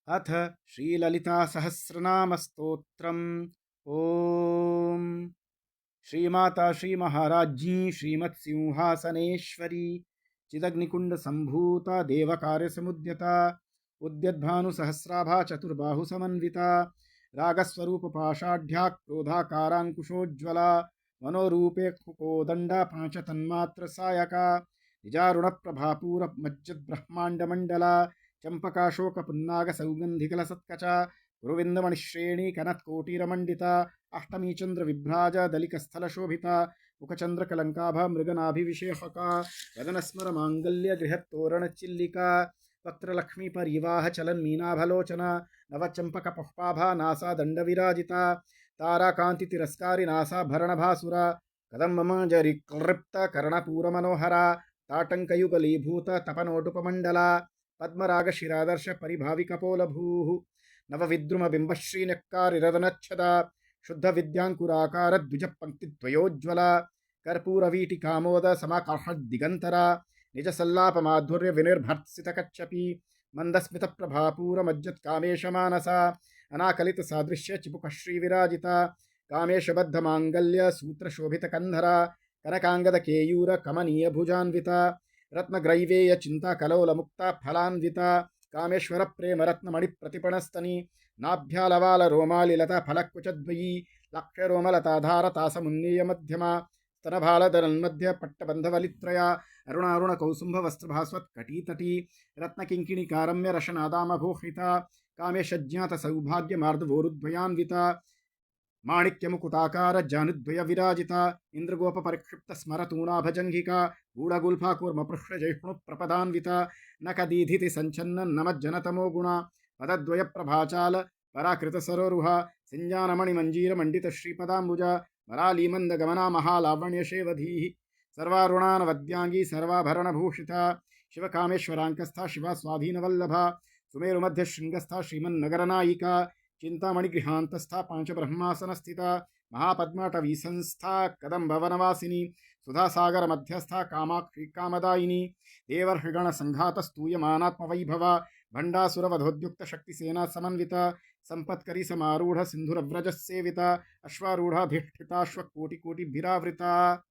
अथ श्रीललिता सहस्रनाम स्तोत्रम्। ओम श्रीमाता श्रीमहाराज्ञी श्रीमत्सिंहासनेश्वरी चिदग्निकुंड संभूता देवकार्य समुद्यता उद्यद्भानु सहस्राभा चतुर्बाहु समन्विता रागस्वरूप पाषाढ्या क्रोधाकारांकुशोज्ज्वला मनोरूपे कोदंडा पांच तन्मात्र सायका निजारुण प्रभापूर मज्जद ब्रह्मांड मंडला चंपकाशोक पुन्नाग सौगंधिकल सत्कचा गुरुविंदमणिश्रेणी कनत्कोटीरमंडिता अष्टमी चंद्र विभ्राज दलिक स्थल शोभिता मुखचंद्र कलंकाभा मृगनाभिविशेषका वदनस्मर मांगल्य गृहत्तोरण चिल्लिका वक्त्रलक्ष्मी परिवाह चलन मीनाभलोचना नवचंपक पुष्पाभा नासा दंड विराजिता ताराकांति तिरस्कारी नासा भरण भासुरा कदम्ब जरि क्लृप्त कर्णपूर मनोहरा ताटंकयुगलीभूत तपनोटुपमंडला पद्मराग शिरादर्श परिभावि कपोलभूः नवविद्रुम बिंबश्रीनक्कारिरदनच्छदा शुद्ध विद्यांकुराकार द्विज पंक्तिद्वयोज्ज्वला कर्पूरवीटिकामोद समाकर्षद्दिगंतरा निज सल्लाप माधुर्य विनिर्भर्त्सित कच्छपि मंदस्मित प्रभापूर मज्जत कामेश मानसा अनाकलित सादृश्य चिपुक श्री विराजिता कामेश बद्ध मांगल्य सूत्र शोभित कंधरा कनकांगद केयूर कमनीय भुजान्विता रत्नग्रैवेय चिंता कलोल मुक्ता फलान्विता कामेश्वर प्रेम रत्नमणि प्रतिपणस्तनी नाभ्यालवाल रोमाली लता फलकुचद्वयी लक्ष्य रोमलताधार तासमुन्नीय मध्यमा स्तनभालधरन्मध्य पट्टबन्धवलित्रया अरुणारुण कौसुम्भ वस्त्रभास्वत् कटीतटी रत्नकिङ्किणी कारम्य रशनादामभूषिता कामेशज्ञात सौभाग्य मार्दवोरुद्वयान्विता माणिक्यमुकुटाकार जानुद्वय विराजिता इंद्रगोप परिक्षिप्त स्मरतूणाभजंघिका गूढ़गुल्फा कूर्म पृष्ठ जैष्णु प्रपदान्विता नकदीधिति संचन्न नमज्जनतमो गुणा पदद्वय प्रभाचाल पराकृत सरोरुहा सिंजानमणि मंजीर मंडित श्रीपदाम्बुजा वरालीमंद गमना महालावण्य शेवधीः सर्वारुणान वद्यांगी सर्वाभरण भूषिता शिवकामेश्वरांकस्था शिवा स्वाधीनवल्लभा सुमेरुमध्य शृंगस्था श्रीमन्नगरनायिका चिंतामणिगृहांतस्था पांच ब्रह्मासन स्थिता महापद्माटवी संस्था कदम्बवनवासिनी सुधासागर मध्यस्था कामाक्षी कामदायिनी देवर्षिगण संघात स्तूयमानात्मवैभवा भंडासुरवधोद्युक्त शक्तिसेना समन्विता संपत्करी समारूढ़ सिंधुरव्रज सेविता अश्वारूढ़ाधिष्ठिताश्वकोटिकोटिभिरावृता